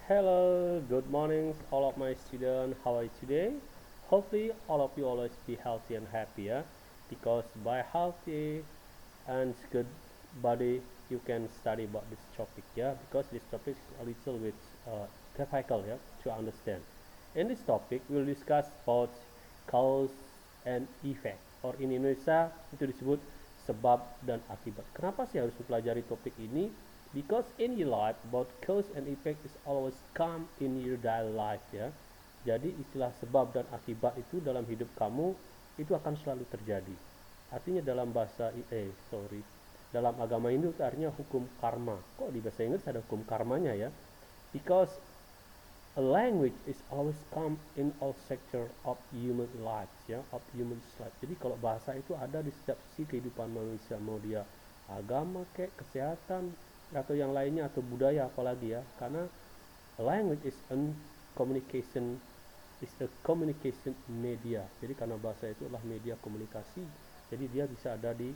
Hello, good morning, all of my students. How are you today? Hopefully, all of you always be healthy and happy, yeah? Because by healthy and good body, you can study about this topic, yeah? Because this topic is a little bit difficult, yeah, to understand. In this topic, we'll discuss about cause and effect, or in Indonesia itu disebut sebab dan akibat. Kenapa sih harus mempelajari topik ini? Because in your life, both cause and effect is always come in your daily life, ya. Jadi istilah sebab dan akibat itu dalam hidup kamu itu akan selalu terjadi. Artinya dalam bahasa dalam agama Hindu itu artinya hukum karma. Kok di bahasa Inggris ada hukum karmanya ya? Because a language is always come in all sector of human life, ya, of human life. Jadi kalau bahasa itu ada di setiap sisi kehidupan manusia, mau dia agama kayak kesehatan atau yang lainnya atau budaya apalagi ya, karena language is a communication media. Jadi karena bahasa itu adalah media komunikasi, jadi dia bisa ada di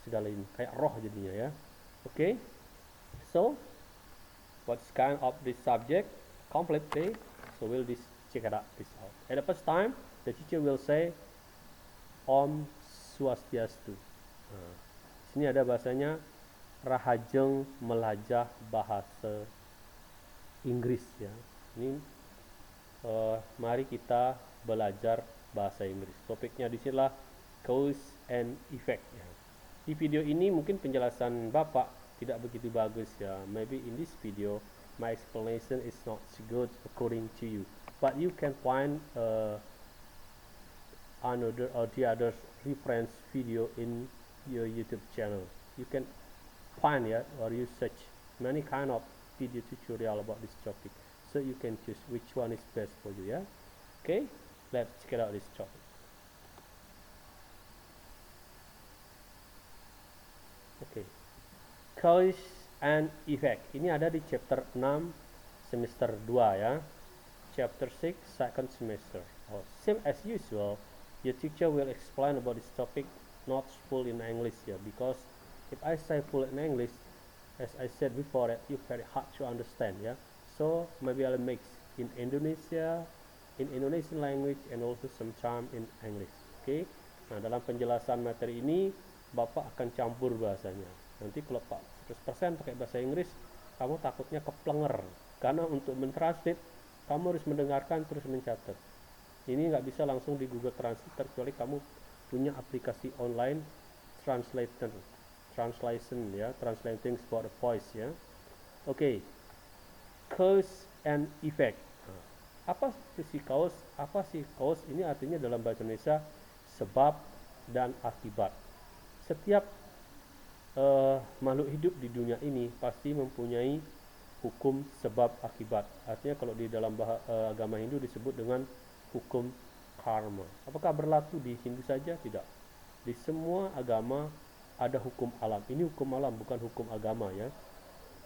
segala ini, kayak roh jadinya ya. Okay, so what's kind of this subject completely, so we'll check it out this out. At the first time the teacher will say Om Swastiastu. Nah, sini ada bahasanya Rahajeng melajah bahasa Inggris ya. Ini mari kita belajar bahasa Inggris. Topiknya di sinilah cause and effect ya. Di video ini mungkin penjelasan Bapak tidak begitu bagus ya. Maybe in this video my explanation is not so good according to you, but you can find another or the other reference video in your YouTube channel. You can find or you search many kind of video tutorial about this topic, so you can choose which one is best for you. Yeah, okay, let's check out this topic. Okay, cause and effect ini ada di chapter 6 semester 2 ya, chapter 6 second semester. Same as usual, your teacher will explain about this topic not full in English ya, because if I say full in English, as I said before, it's very hard to understand ya. So maybe I'll mix in Indonesian language and also sometime in English. Okay. Nah, dalam penjelasan materi ini Bapak akan campur bahasanya. Nanti kalau Pak 100% pakai bahasa Inggris, kamu takutnya keplenger. Karena untuk mentranslate, kamu harus mendengarkan terus mencatat. Ini nggak bisa langsung di Google Translate kecuali kamu punya aplikasi online translation ya, translating for the voice ya. Oke. Cause and effect. Apa sih cause? Apa sih cause? Ini artinya dalam bahasa Indonesia sebab dan akibat. Setiap makhluk hidup di dunia ini pasti mempunyai hukum sebab akibat. Artinya kalau di dalam agama Hindu disebut dengan hukum karma. Apakah berlaku di Hindu saja? Tidak. Di semua agama ada hukum alam. Ini hukum alam, bukan hukum agama ya.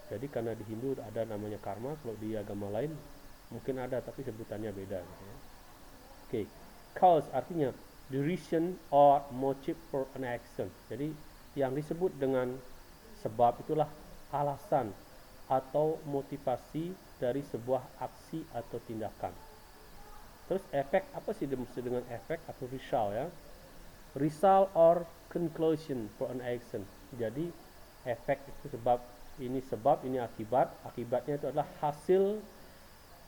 Jadi karena di Hindu ada namanya karma, kalau di agama lain mungkin ada tapi sebutannya beda. Oke. Cause artinya the reason or motive for an action. Jadi yang disebut dengan sebab itulah alasan atau motivasi dari sebuah aksi atau tindakan. Terus efek, apa sih dimaksud dengan efek atau result ya? Result or conclusion for an action. Jadi efek itu sebab, ini akibat. Akibatnya itu adalah hasil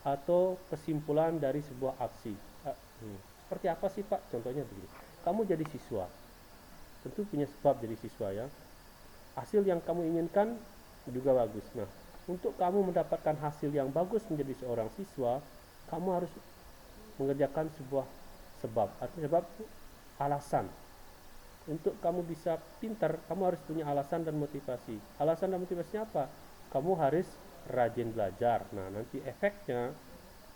atau kesimpulan dari sebuah aksi. Seperti apa sih Pak? Contohnya begini. Kamu jadi siswa, tentu punya sebab jadi siswa ya. Hasil yang kamu inginkan juga bagus. Nah, untuk kamu mendapatkan hasil yang bagus menjadi seorang siswa, kamu harus mengerjakan sebuah sebab. Artinya sebab itu alasan. Untuk kamu bisa pintar, kamu harus punya alasan dan motivasi. Alasan dan motivasinya apa? Kamu harus rajin belajar. Nah, nanti efeknya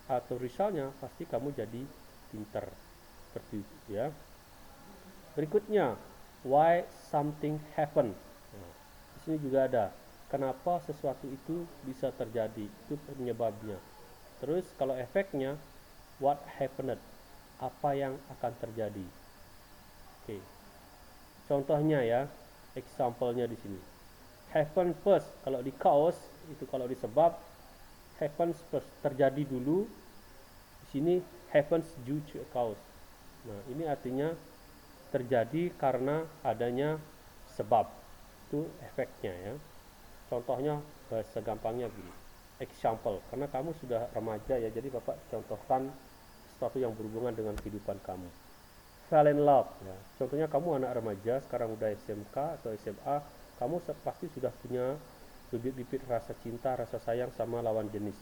atau resultnya pasti kamu jadi pintar. Seperti itu ya. Berikutnya, why something happen. Nah, di sini juga ada kenapa sesuatu itu bisa terjadi, itu penyebabnya. Terus kalau efeknya, what happened, apa yang akan terjadi. Oke. Contohnya ya, example-nya di sini. Happen first, kalau di cause itu kalau disebab, happens first, terjadi dulu. Di sini happens due to a cause. Nah, ini artinya terjadi karena adanya sebab. Itu efeknya ya. Contohnya bahasa gampangnya begini. Example, karena kamu sudah remaja ya, jadi Bapak contohkan sesuatu yang berhubungan dengan kehidupan kamu. Fall in love ya. Contohnya kamu anak remaja, sekarang udah SMK atau SMA, kamu pasti sudah punya bibit-bibit rasa cinta, rasa sayang sama lawan jenis.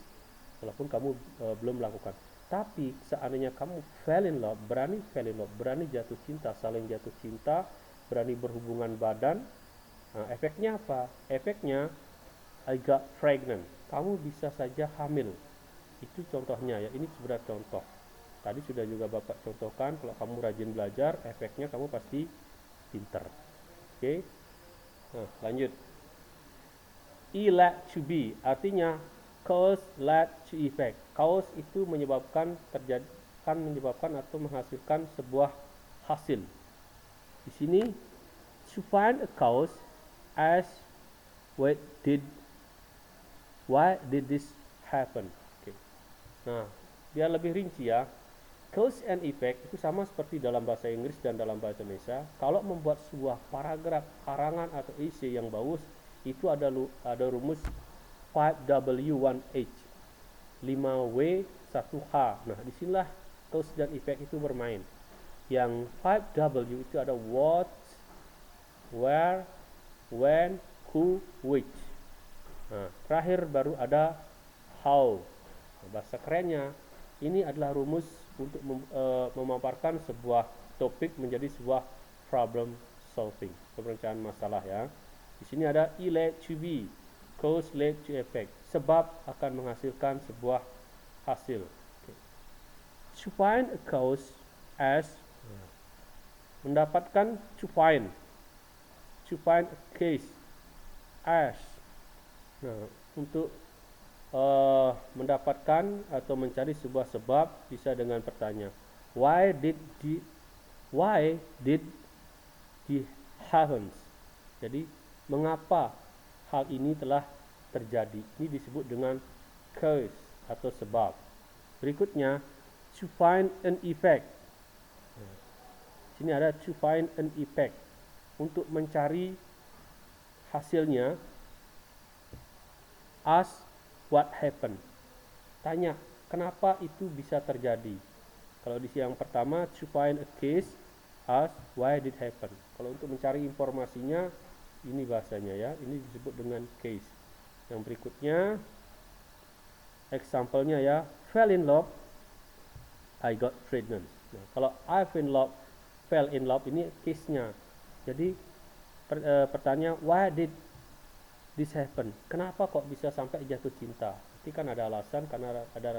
Walaupun kamu belum melakukan. Tapi seandainya kamu fall in love, berani jatuh cinta, saling jatuh cinta, berani berhubungan badan, nah, efeknya apa? Efeknya I got pregnant. Kamu bisa saja hamil. Itu contohnya ya. Ini sebenarnya contoh. Tadi sudah juga Bapak contohkan, kalau kamu rajin belajar, efeknya kamu pasti pinter. Oke. Nah, lanjut. E led to be artinya cause led to effect. Cause itu menyebabkan atau menghasilkan sebuah hasil. Di sini to find a cause as why did this happen. Okay. Nah, biar lebih rinci ya. Cause and effect itu sama seperti dalam bahasa Inggris dan dalam bahasa Indonesia. Kalau membuat sebuah paragraf, karangan atau essay yang bagus, itu ada rumus 5W1H, 5W 1H. Nah, disinilah cause dan effect itu bermain. Yang 5W itu ada what, where, when, who, which. Nah, terakhir baru ada how. Nah, bahasa kerennya, ini adalah rumus untuk memaparkan sebuah topik menjadi sebuah problem solving, pemecahan masalah ya. Di sini ada E led to be, cause led to effect, sebab akan menghasilkan sebuah hasil. Okay. To find a cause as, mendapatkan to find a case as. Nah, untuk mendapatkan atau mencari sebuah sebab bisa dengan pertanyaan why did it happens. Jadi mengapa hal ini telah terjadi, ini disebut dengan cause atau sebab. Berikutnya to find an effect. Sini ada to find an effect, untuk mencari hasilnya. Ask what happened. Tanya, kenapa itu bisa terjadi? Kalau di yang pertama, to find a case, ask why did happen. Kalau untuk mencari informasinya, ini bahasanya ya, ini disebut dengan case. Yang berikutnya, example-nya ya, fell in love, I got pregnant. Nah, kalau fell in love ini case-nya. Jadi pertanyaan, why did this happen? Kenapa kok bisa sampai jatuh cinta? Itu kan ada alasan, karena ada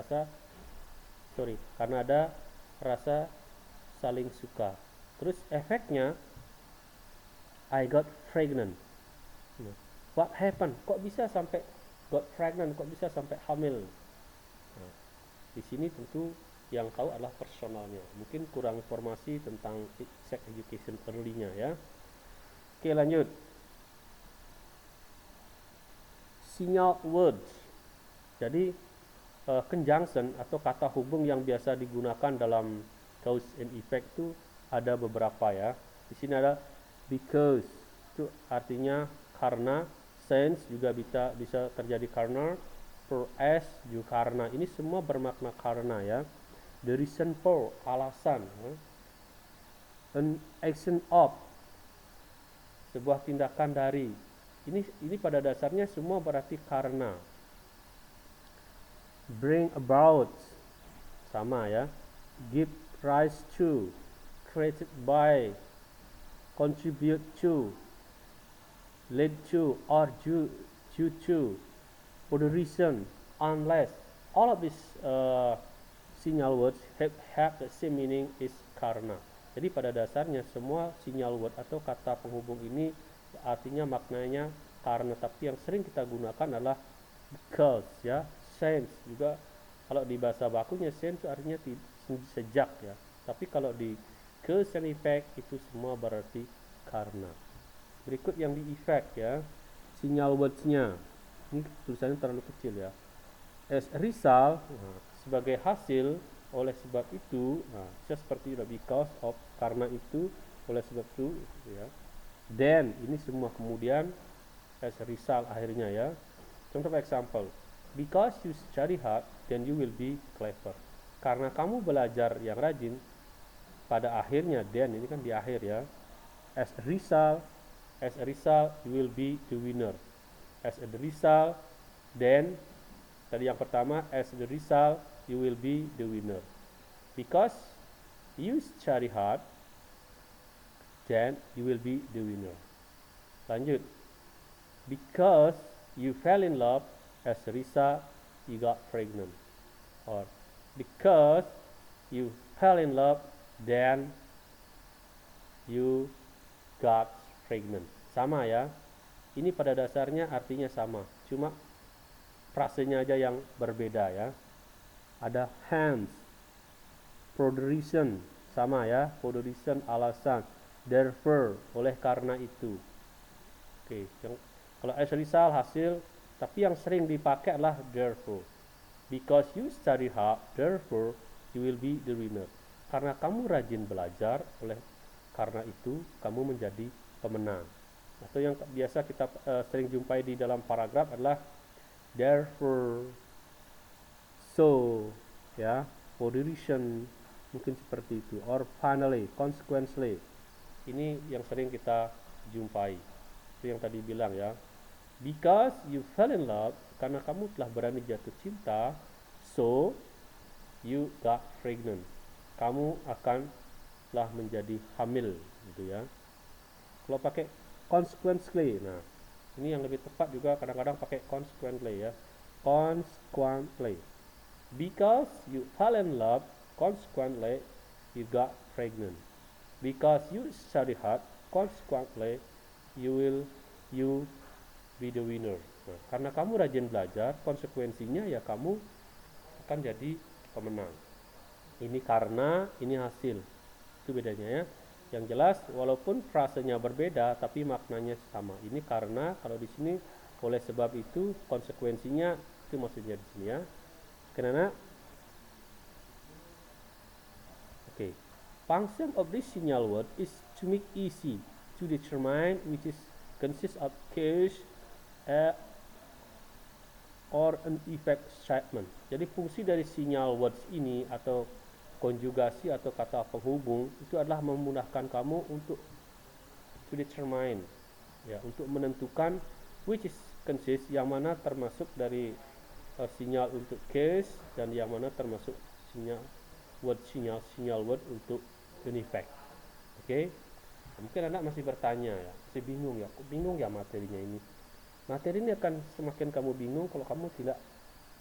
rasa saling suka. Terus efeknya I got pregnant. What happened? Kok bisa sampai got pregnant? Kok bisa sampai hamil? Nah, di sini tentu yang tahu adalah personalnya. Mungkin kurang informasi tentang sex education early-nya ya. Oke, lanjut. Sinyal words. Jadi conjunction atau kata hubung yang biasa digunakan dalam cause and effect itu ada beberapa ya. Di sini ada because, itu artinya karena, since juga bisa terjadi karena, for as juga karena. Ini semua bermakna karena ya. The reason for, alasan. An action of, sebuah tindakan dari. Ini pada dasarnya semua berarti karena. Bring about, sama ya. Give rise to, created by, contribute to, lead to, or due to, for the reason, unless. All of these signal words have the same meaning is karena. Jadi pada dasarnya semua signal word atau kata penghubung ini artinya maknanya karena, tapi yang sering kita gunakan adalah because ya. Since juga, kalau di bahasa bakunya since itu artinya sejak ya. Tapi kalau di cause and effect itu semua berarti karena. Berikut yang di effect ya, signal words-nya. Ini tulisannya terlalu kecil ya. as a result, sebagai hasil, oleh sebab itu, just seperti itu, because of, karena itu, oleh sebab itu, ya. Then, ini semua kemudian as a result akhirnya ya. Contoh example, because you study hard, then you will be clever. Karena kamu belajar yang rajin, pada akhirnya, then ini kan di akhir ya. As a result, you will be the winner. As a result, then tadi yang pertama, as a result, you will be the winner. Because you study hard, then you will be the winner. Lanjut. Because you fell in love, as a result, you got pregnant. Or because you fell in love, then you got pregnant. Sama ya. Ini pada dasarnya artinya sama. Cuma frasenya aja yang berbeda ya. Ada hence, for the reason, sama ya. For the reason, alasan. Therefore, oleh karena itu. Oke, yang kalau as a result, hasil, tapi yang sering dipakai adalah therefore. Because you study hard, therefore you will be the winner. Karena kamu rajin belajar, oleh karena itu kamu menjadi pemenang. Atau yang biasa kita sering jumpai di dalam paragraf adalah therefore, so, ya, for the reason, mungkin seperti itu. Or finally, consequently. Ini yang sering kita jumpai. Itu yang tadi bilang ya. Because you fell in love, karena kamu telah berani jatuh cinta, so you got pregnant. Kamu akan telah menjadi hamil, gitu ya. Kalau pakai consequently, nah ini yang lebih tepat juga kadang-kadang pakai consequently ya. Consequently. Because you fell in love, consequently you got pregnant. Because you study hard, consequently you be the winner. Nah, karena kamu rajin belajar, konsekuensinya ya kamu akan jadi pemenang. Ini karena, ini hasil. Itu bedanya ya. Yang jelas, walaupun frasenya berbeda, tapi maknanya sama. Ini karena, kalau di sini, oleh sebab itu, konsekuensinya, itu maksudnya di sini ya. Karena, okay. Function of this signal word is to make easy to determine which is consists of case or an effect statement. Jadi fungsi dari sinyal words ini atau konjugasi atau kata penghubung itu adalah memudahkan kamu untuk to determine, ya, untuk menentukan which is consist, yang mana termasuk dari sinyal untuk case dan yang mana termasuk sinyal word untuk an effect. Oke. Mungkin anak masih bertanya ya, masih bingung ya, kok bingung ya materinya ini. Materi ini akan semakin kamu bingung kalau kamu tidak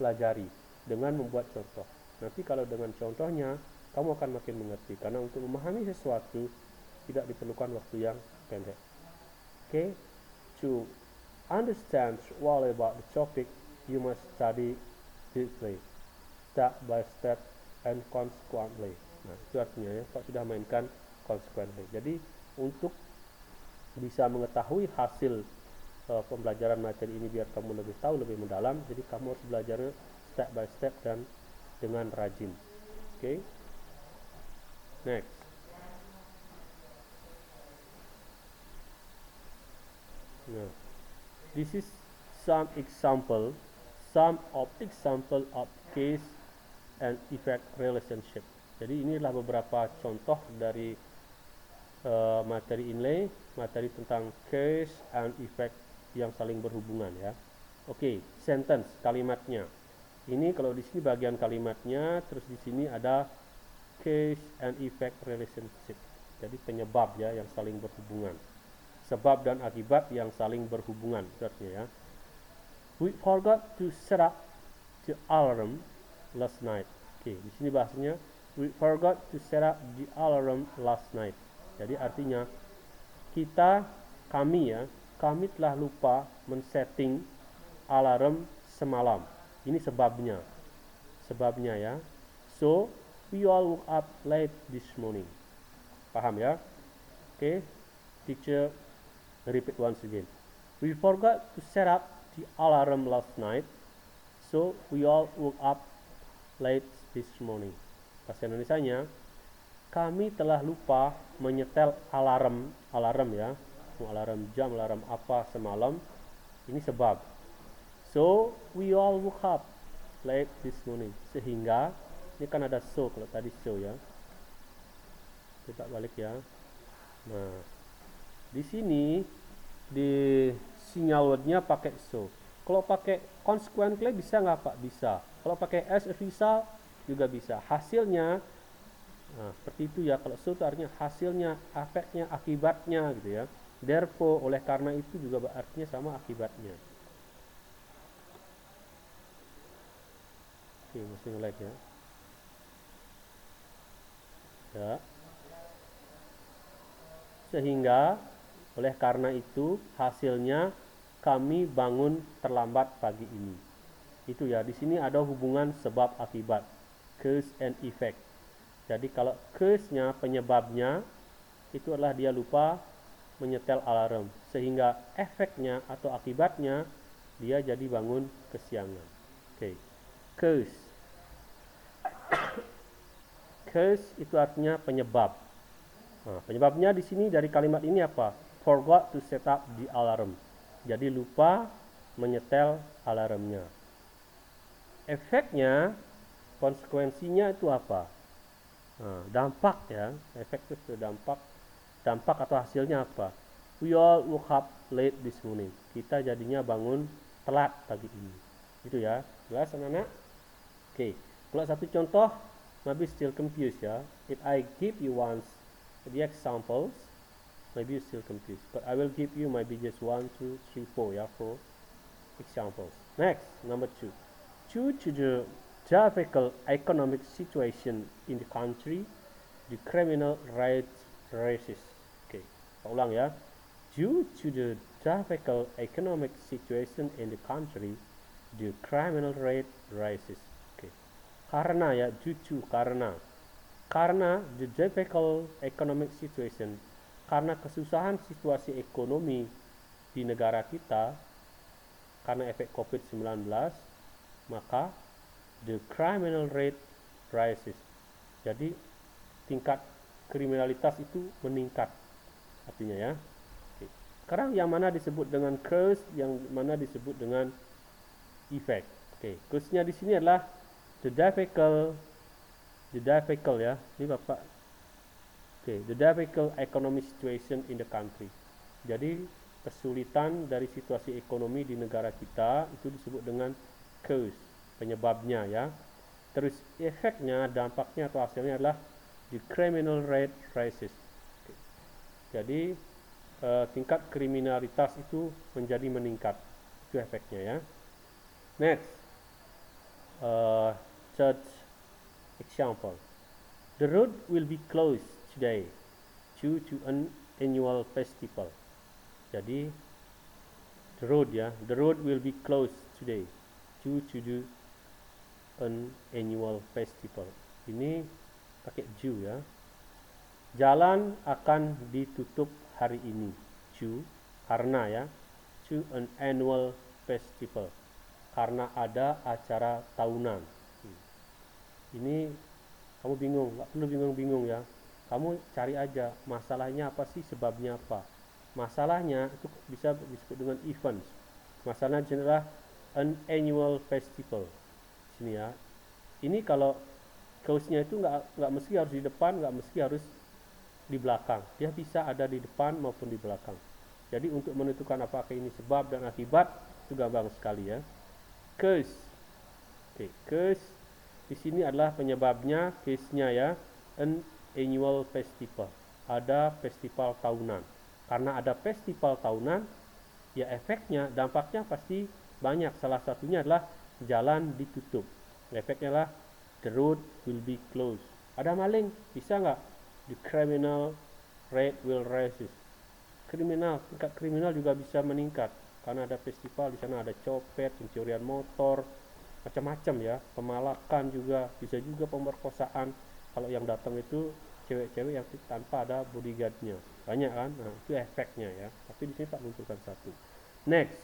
pelajari dengan membuat contoh. Nanti kalau dengan contohnya, kamu akan makin mengerti. Karena untuk memahami sesuatu, tidak diperlukan waktu yang pendek. Okay? To understand well about the topic, you must study deeply, step by step, and consequently. Nah, itu artinya ya, Pak sudah mainkan consequently. Jadi, untuk bisa mengetahui hasil pembelajaran materi ini biar kamu lebih tahu, lebih mendalam, jadi kamu harus belajarnya step by step dan dengan rajin. Okay? Next. Nah, this is some example of case and effect relationship. Jadi inilah beberapa contoh dari materi inlay, materi tentang case and effect yang saling berhubungan ya. Oke, sentence, kalimatnya. Ini kalau di sini bagian kalimatnya, terus di sini ada case and effect relationship. Jadi penyebab ya yang saling berhubungan. Sebab dan akibat yang saling berhubungan, artinya ya. We forgot to set up the alarm last night. Oke, di sini bahasanya we forgot to set up the alarm last night. Jadi artinya kami telah lupa men-setting alarm semalam. Ini sebabnya ya. So we all woke up late this morning. Paham ya? Okay. Teacher repeat once again. We forgot to set up the alarm last night. So we all woke up late this morning. Bahasa Indonesianya, kami telah lupa menyetel alarm ya, alarm jam, alarm apa semalam. Ini sebab. So we all woke up late this morning. Sehingga ini kan ada so, kalau tadi so ya. Kita balik ya. Nah, di sini di sinyal wordnya pakai so. Kalau pakai consequently bisa nggak Pak? Bisa. Kalau pakai as a result juga bisa. Hasilnya, nah, seperti itu ya. Kalau so itu artinya hasilnya, efeknya, akibatnya gitu ya. Therefore, oleh karena itu juga artinya sama akibatnya. Oke, mesti nge-like ya. Ya. Sehingga oleh karena itu hasilnya kami bangun terlambat pagi ini. Itu ya, di sini ada hubungan sebab akibat, cause and effect. Jadi kalau cause-nya, penyebabnya itu adalah dia lupa menyetel alarm, sehingga efeknya atau akibatnya dia jadi bangun kesiangan. Oke. Cause. Cause itu artinya penyebab. Nah, penyebabnya di sini dari kalimat ini apa? Forgot to set up the alarm. Jadi lupa menyetel alarmnya. Efeknya, konsekuensinya itu apa? Nah, dampak ya. Efek itu dampak. Dampak atau hasilnya apa? We all woke up late this morning. Kita jadinya bangun telat pagi ini. Itu ya. Jelas anak-anak? Oke. Kalau satu contoh, maybe still confused ya. If I give you once the examples, maybe you still confused. But I will give you maybe just 1, 2, 3, 4 ya, 4 examples. Next, number 2. Due to the difficult economic situation in the country, the criminal rate rises. Okay, ulang ya. Due to the difficult economic situation in the country, the criminal rate rises. Okay. Karena ya, due to, karena the difficult economic situation, karena kesusahan situasi ekonomi di negara kita karena efek COVID-19, maka the criminal rate rises. Jadi tingkat kriminalitas itu meningkat artinya ya. Oke. Sekarang yang mana disebut dengan cause, yang mana disebut dengan effect. Oke, cause-nya di sini adalah the difficult ya. Ini Bapak. Oke, the difficult economic situation in the country. Jadi kesulitan dari situasi ekonomi di negara kita itu disebut dengan cause, penyebabnya ya. Terus efeknya, dampaknya atau hasilnya adalah the criminal rate rises. Okay. Jadi tingkat kriminalitas itu menjadi meningkat. Itu efeknya ya. Next, third example. The road will be closed today due to an annual festival. Jadi the road will be closed today due to an annual festival. Ini pakai due ya. Jalan akan ditutup hari ini due, karena ya, to an annual festival, karena ada acara tahunan. Ini kamu bingung, nggak perlu bingung-bingung ya. Kamu cari aja masalahnya apa sih, sebabnya apa. Masalahnya itu bisa disebut dengan events. Masalahnya adalah an annual festival. Sini ya. Ini kalau cause-nya itu nggak mesti harus di depan, nggak mesti harus di belakang. Dia bisa ada di depan maupun di belakang. Jadi untuk menentukan apakah ini sebab dan akibat itu gampang sekali ya. Cause. Oke, cause di sini adalah penyebabnya, case-nya ya, an annual festival. Ada festival tahunan. Karena ada festival tahunan, ya efeknya, dampaknya pasti banyak. Salah satunya adalah jalan ditutup. Efeknya adalah the road will be closed. Ada maling, bisa nggak? The criminal rate will rise. Tingkat kriminal juga bisa meningkat karena ada festival. Di sana ada copet, pencurian motor, macam-macam ya, pemalakan juga, bisa juga pemerkosaan. Kalau yang datang itu cewek-cewek yang tanpa ada bodyguardnya, banyak kan. Nah, itu efeknya ya. Tapi di sini tak munculkan satu. Next,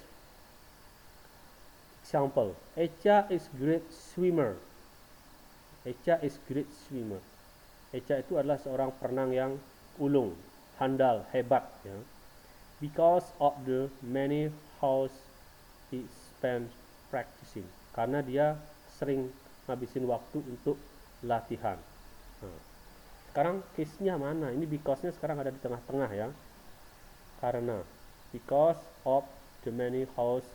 Example, Echa is great swimmer. Echa is great swimmer. Echa itu adalah seorang perenang yang ulung, handal, hebat, ya. Because of the many hours he spent practicing. Karena dia sering ngabisin waktu untuk latihan. Nah, sekarang case-nya mana? Ini because-nya sekarang ada di tengah-tengah, ya. Karena because of the many hours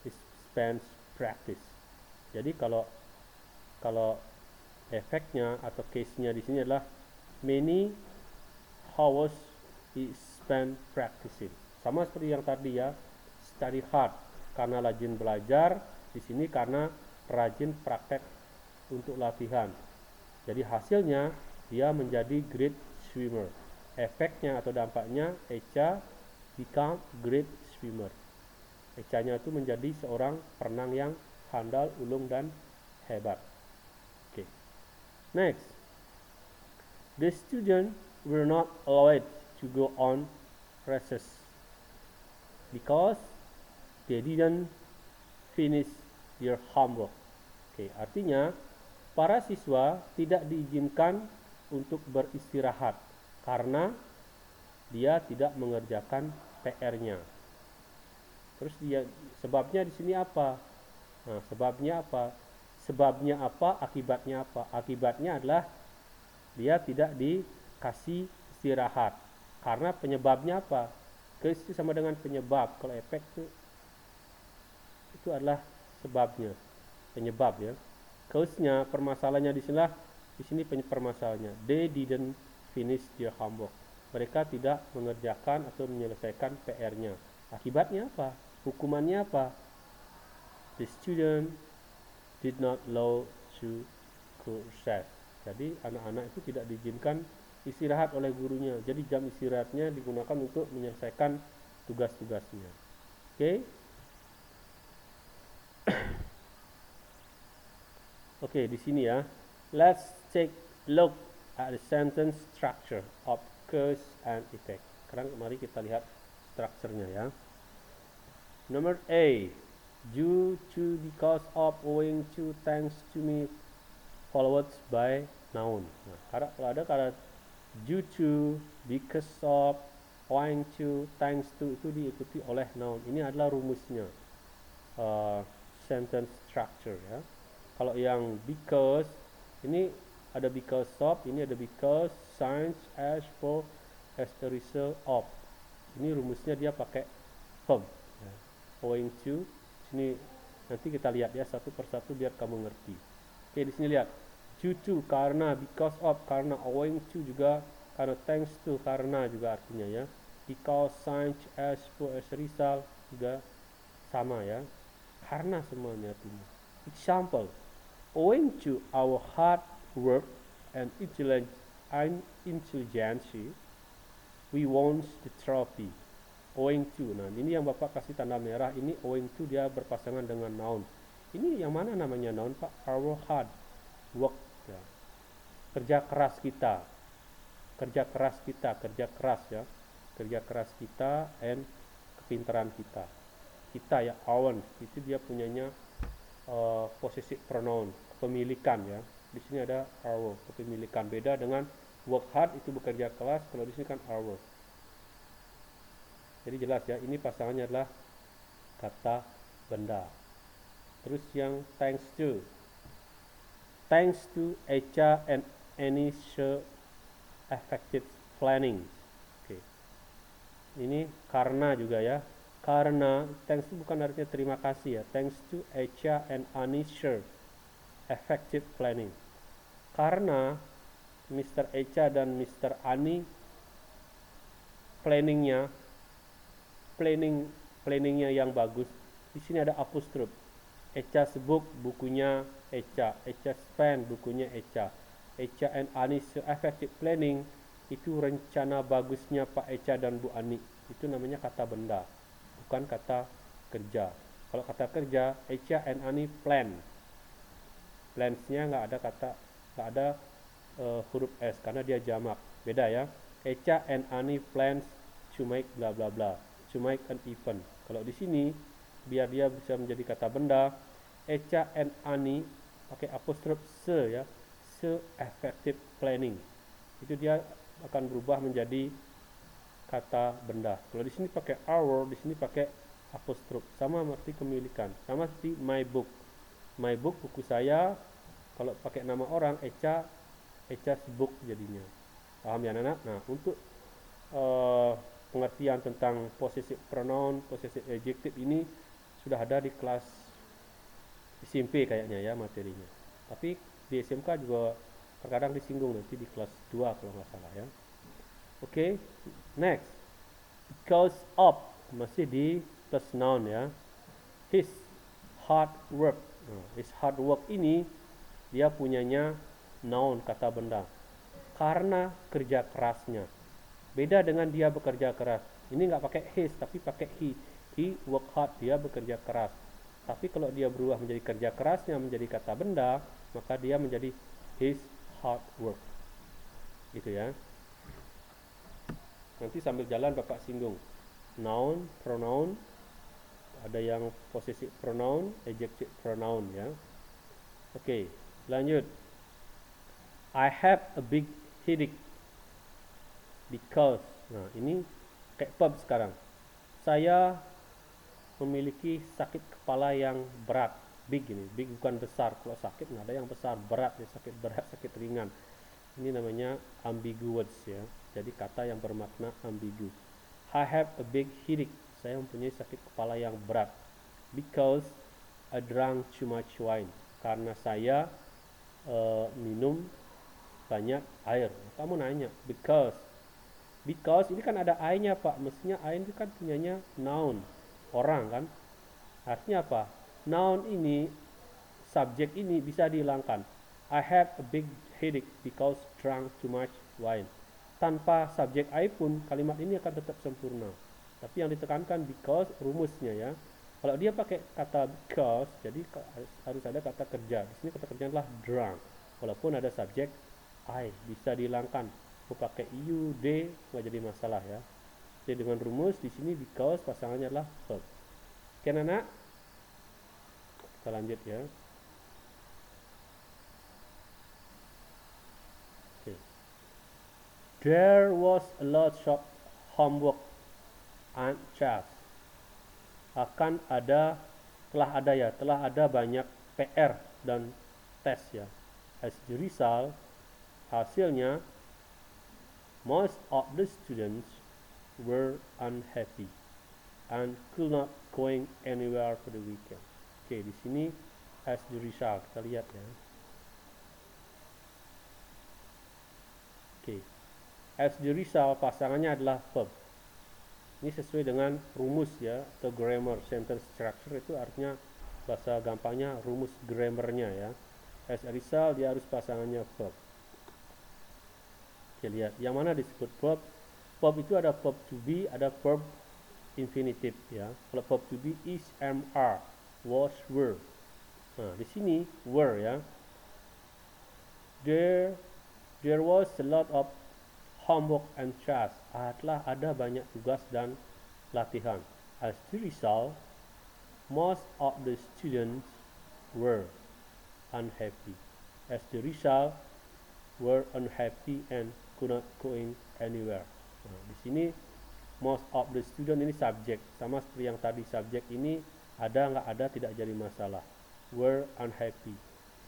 he spent practice. Jadi kalau efeknya atau case-nya di sini adalah many hours he spent practicing. Sama seperti yang tadi, ya, study hard karena rajin belajar, di sini karena rajin praktek untuk latihan. Jadi hasilnya dia menjadi great swimmer. Efeknya atau dampaknya Echa become great swimmer. Echanya itu menjadi seorang perenang yang handal, ulung, dan hebat. Oke. Next, the student were not allowed to go on recess because they didn't finish their homework. Oke, artinya para siswa tidak diizinkan untuk beristirahat karena dia tidak mengerjakan PR-nya. Terus sebabnya di sini apa? Nah, sebabnya apa? Sebabnya apa? Akibatnya apa? Akibatnya adalah dia tidak dikasih istirahat. Karena penyebabnya apa? Cause itu sama dengan penyebab. Kalau efek itu adalah sebabnya, penyebab, ya. Cause-nya, permasalahannya di sini permasalahannya. They didn't finish their homework. Mereka tidak mengerjakan atau menyelesaikan PR-nya. Akibatnya apa? Hukumannya apa? The student did not allow to go recess. Jadi anak-anak itu tidak diizinkan istirahat oleh gurunya. Jadi jam istirahatnya digunakan untuk menyelesaikan tugas-tugasnya. Oke? Oke, di sini, ya. Let's take a look at the sentence structure of cause and effect. Sekarang mari kita lihat strukturnya, ya. Number A, due to, because of, owing to, thanks to me, followed by noun. Nah, kalau ada kata due to, because of, owing to, thanks to, itu diikuti oleh noun. Ini adalah rumusnya, sentence structure, ya. Kalau yang because, ini ada because of, ini ada because, since, as, for, as a result of. Ini rumusnya dia pakai verb, ya. Owing to, sini nanti kita lihat, ya, satu persatu biar kamu ngerti. Oke, di sini lihat due to karena, because of karena, owing to juga karena, thanks to karena juga artinya, ya. Because, since, as, for, as a result juga sama, ya. Karena semuanya artinya. Example, owing to our hard work and intelligence, we won the trophy. Owing to, nah ini yang Bapak kasih tanda merah, ini owing to dia berpasangan dengan noun. Ini yang mana namanya noun, Pak? Our hard work, ya. Kerja keras kita, kerja keras, ya. Kerja keras kita and kepintaran kita. Kita, ya, own, itu dia punyanya possessive pronoun, kepemilikan, ya. Di sini ada our, kepemilikan. Beda dengan work hard, itu bekerja keras. Kalau di sini kan our. Jadi jelas, ya, ini pasangannya adalah kata benda. Terus yang thanks to. Thanks to Echa and Anisha effective planning. Oke. Ini karena juga, ya. Karena, thanks to bukan artinya terima kasih, ya. Thanks to Echa and Anisha effective planning. Karena Mr. Echa dan Mr. Ani planningnya yang bagus. Di sini ada apostrophe. Echa book, bukunya Echa. Echa spend, bukunya Echa. Echa and Ani effective planning, itu rencana bagusnya Pak Echa dan Bu Ani. Itu namanya kata benda, bukan kata kerja. Kalau kata kerja, Echa and Ani plan. Plans-nya nggak ada huruf S karena dia jamak. Beda, ya. Echa and Ani plans to make bla bla bla, to make an event. Kalau di sini biar dia bisa menjadi kata benda. Echa and Ani pakai apostrof se ya, se effective planning. Itu dia akan berubah menjadi kata benda. Kalau di sini pakai our, di sini pakai apostrof, sama arti kepemilikan, sama seperti my book. My book, buku saya. Kalau pakai nama orang, Echa's book jadinya. Paham ya anak-anak? Nah, untuk pengertian tentang possessive pronoun, possessive adjective ini sudah ada di kelas SMP kayaknya ya materinya. Tapi di SMK juga terkadang disinggung nanti di kelas 2 kalau nggak salah ya. Oke, next. Because of, masih di plus noun ya. His hard work. His hard work ini dia punyanya noun, kata benda. Karena kerja kerasnya. Beda dengan dia bekerja keras. Ini nggak pakai his, tapi pakai he. He work hard, dia bekerja keras. Tapi kalau dia berubah menjadi kerja kerasnya menjadi kata benda, maka dia menjadi his hard work. Gitu ya. Nanti sambil jalan Bapak singgung. Noun, pronoun, ada yang possessive pronoun, adjective pronoun ya. Oke, lanjut. I have a big headache because. Nah, ini kayak verb sekarang. Saya memiliki sakit kepala yang berat. Big ini, big bukan besar. Kalau sakit nggak ada yang besar, berat ya, sakit berat, sakit ringan. Ini namanya ambiguous ya. Jadi kata yang bermakna ambigu. I have a big headache. Saya mempunyai sakit kepala yang berat. Because I drank too much wine. Karena saya minum banyak air. Kamu nanya, because ini kan ada I-nya Pak. Mestinya I itu kan punyanya noun, orang kan. Artinya apa? Noun ini, subjek ini bisa dihilangkan. I have a big headache because drank too much wine. Tanpa subjek I pun kalimat ini akan tetap sempurna. Tapi yang ditekankan because, rumusnya ya. Kalau dia pakai kata because, jadi harus ada kata kerja. Di sini kata kerja adalah drank. Walaupun ada subjek I, bisa dihilangkan. Mau pakai you, they, nggak jadi masalah ya. Jadi dengan rumus di sini because pasangannya adalah verb. Oke anak, kita lanjut ya. Oke. There was a lot of homework and tasks. Telah ada banyak PR dan tes ya. As a result, hasilnya most of the students were unhappy and could not going anywhere for the weekend. Oke, di sini as the result kita lihat ya. Oke. As the result pasangannya adalah verb. Ini sesuai dengan rumus ya, atau grammar, sentence structure itu artinya bahasa gampangnya rumus grammarnya ya. As a result dia harus pasangannya verb. Oke, lihat yang mana disebut verb. Verb itu ada verb to be, ada verb infinitive ya. Kalau verb to be is, am, are, was, were. Nah, di sini were ya. There was a lot of homework and tasks. Telah ada banyak tugas dan latihan. As the result, most of the students were unhappy. As the result, were unhappy and could not going anywhere. Nah, di sini most of the student ini subjek, sama seperti yang tadi subjek ini ada nggak ada tidak jadi masalah. Were unhappy.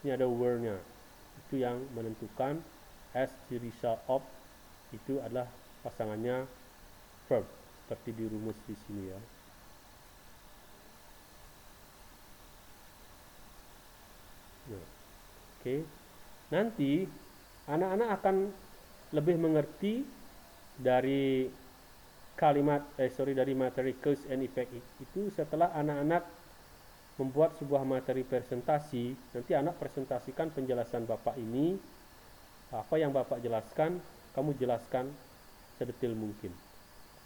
Ini ada were-nya. Itu yang menentukan as the result of itu adalah pasangannya verb seperti di rumus di sini ya. Nah, oke. Nanti anak-anak akan lebih mengerti dari dari materi cause and effect itu setelah anak-anak membuat sebuah materi presentasi. Nanti anak presentasikan penjelasan Bapak ini, apa yang Bapak jelaskan kamu jelaskan sedetail mungkin.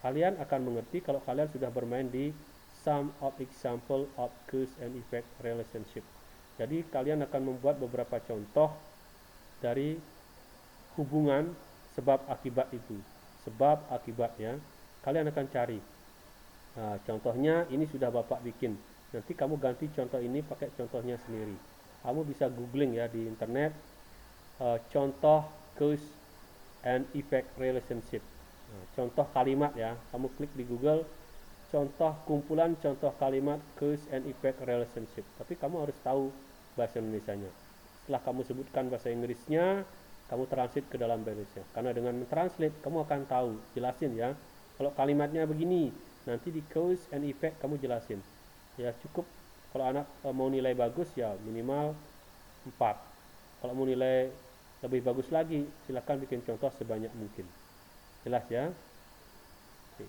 Kalian akan mengerti kalau kalian sudah bermain di some of example of cause and effect relationship. Jadi kalian akan membuat beberapa contoh dari hubungan sebab akibat itu. Sebab akibatnya kalian akan cari. Nah, contohnya ini sudah Bapak bikin Nanti kamu ganti contoh ini pakai contohnya sendiri. Kamu bisa googling ya di internet, contoh cause and effect relationship. Nah, contoh kalimat ya, kamu klik di Google, contoh kumpulan contoh kalimat cause and effect relationship. Tapi kamu harus tahu bahasa Indonesianya. Setelah kamu sebutkan bahasa Inggrisnya, kamu translate ke dalam bahasa Indonesia. Karena dengan mentranslate, kamu akan tahu, jelasin ya. Kalau kalimatnya begini, nanti di cause and effect kamu jelasin. Ya cukup, kalau anak mau nilai bagus ya minimal 4. Kalau mau nilai lebih bagus lagi, silahkan bikin contoh sebanyak mungkin. Jelas ya? Oke.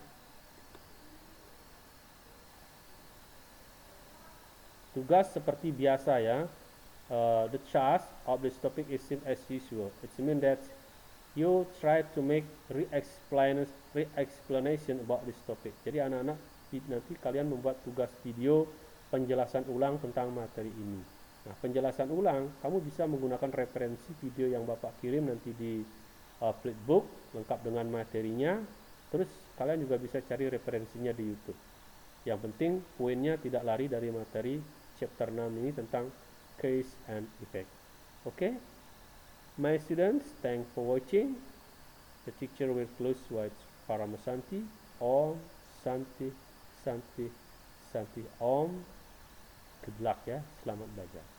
Tugas seperti biasa ya. The task of this topic is same as usual. It means that you try to make re-explanation about this topic. Jadi anak-anak nanti kalian membuat tugas video penjelasan ulang tentang materi ini. Nah, penjelasan ulang kamu bisa menggunakan referensi video yang Bapak kirim nanti di Flipbook lengkap dengan materinya. Terus kalian juga bisa cari referensinya di YouTube. Yang penting poinnya tidak lari dari materi chapter 6 ini tentang cause and effect. Okay? My students, thanks for watching. The teacher will close with Paramasanti. Om Santi Santi Santi Om. Good luck ya, selamat belajar.